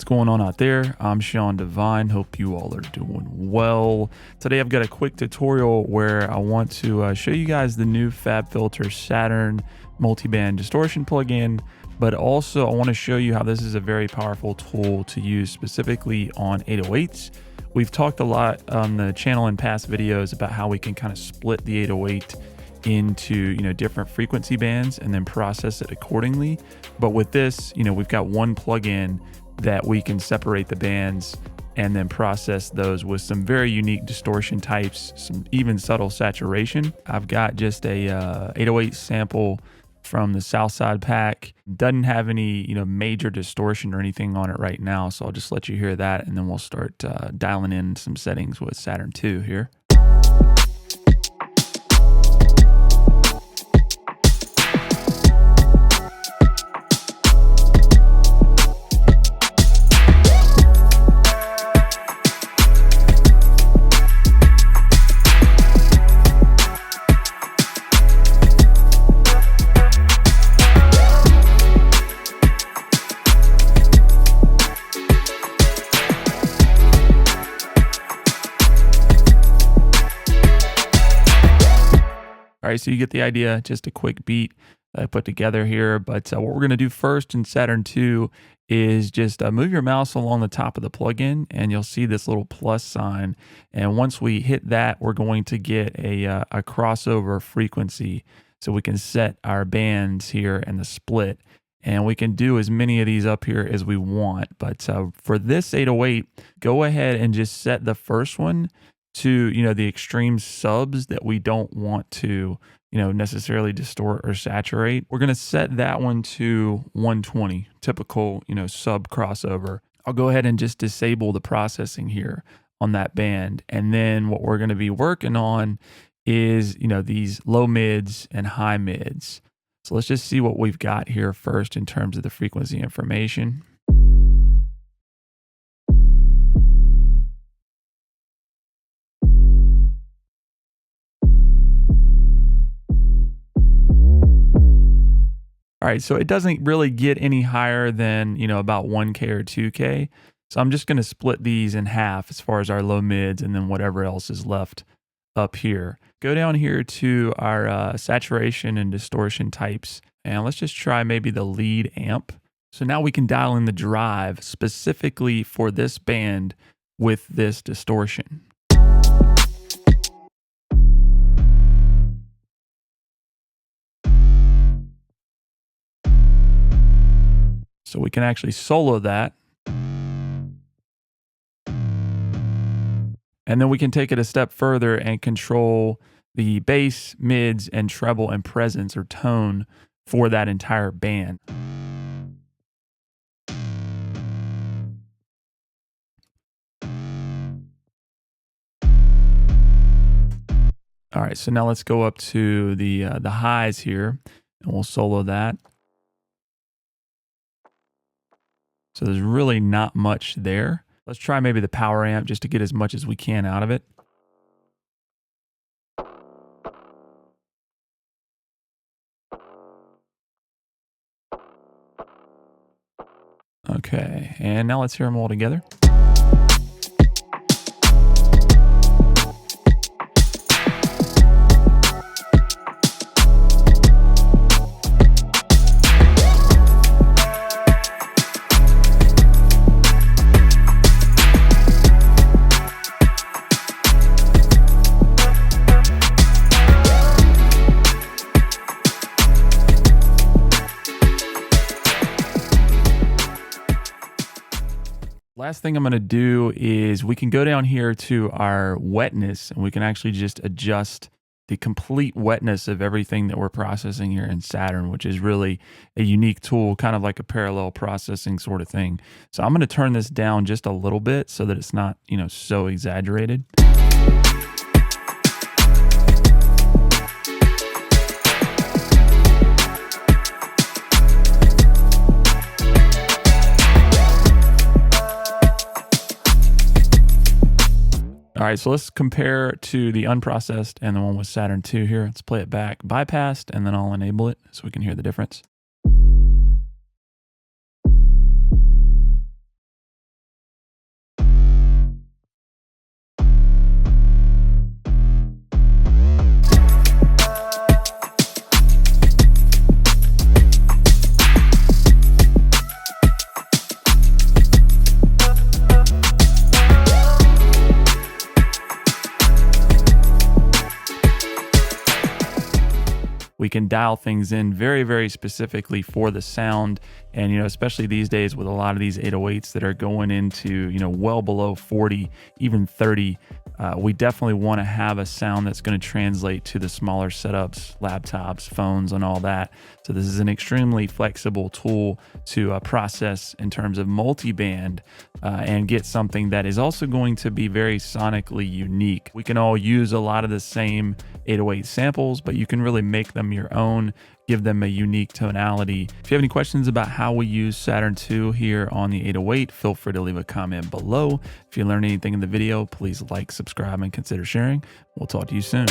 What's going on out there? I'm Sean Devine. Hope you all are doing well. Today I've got a quick tutorial where I want to show you guys the new FabFilter Saturn Multiband Distortion plugin, but also I want to show you how this is a very powerful tool to use specifically on 808s. We've talked a lot on the channel in past videos about how we can kind of split the 808 into different frequency bands and then process it accordingly. But with this, we've got one plugin that we can separate the bands and then process those with some very unique distortion types, some even subtle saturation. I've got just a 808 sample from the Southside pack. Doesn't have any major distortion or anything on it right now, so I'll just let you hear that and then we'll start dialing in some settings with Saturn 2 here. All right, so you get the idea, just a quick beat that I put together here. But what we're gonna do first in Saturn 2 is just move your mouse along the top of the plugin and you'll see this little plus sign. And once we hit that, we're going to get a crossover frequency. So we can set our bands here and the split. And we can do as many of these up here as we want. But for this 808, go ahead and just set the first one to the extreme subs that we don't want to necessarily distort or saturate. We're going to set that one to 120, typical sub crossover. I'll go ahead and just disable the processing here on that band, and then what we're going to be working on is these low mids and high mids. So let's just see what we've got here first in terms of the frequency information. All right, so it doesn't really get any higher than, about 1K or 2K. So I'm just gonna split these in half as far as our low mids and then whatever else is left up here. Go down here to our saturation and distortion types, and let's just try maybe the lead amp. So now we can dial in the drive specifically for this band with this distortion. So we can actually solo that. And then we can take it a step further and control the bass, mids, and treble and presence or tone for that entire band. All right, so now let's go up to the highs here and we'll solo that. So there's really not much there. Let's try maybe the power amp just to get as much as we can out of it. Okay, and now let's hear them all together. Last thing I'm going to do is we can go down here to our wetness and we can actually just adjust the complete wetness of everything that we're processing here in Saturn, which is really a unique tool, kind of like a parallel processing sort of thing. So I'm going to turn this down just a little bit so that it's not, so exaggerated. All right, so let's compare to the unprocessed and the one with Saturn 2 here. Let's play it back, bypassed, and then I'll enable it so we can hear the difference. we can dial things in very, very specifically for the sound. And, you know, especially these days with a lot of these 808s that are going into, you know, well below 40, even 30, we definitely want to have a sound that's going to translate to the smaller setups, laptops, phones, and all that. So this is an extremely flexible tool to process in terms of multiband and get something that is also going to be very sonically unique. We can all use a lot of the same 808 samples, but you can really make them your own, give them a unique tonality. If you have any questions about how we use Saturn II here on the 808, feel free to leave a comment below. If you learned anything in the video, please like, subscribe, and consider sharing. We'll talk to you soon.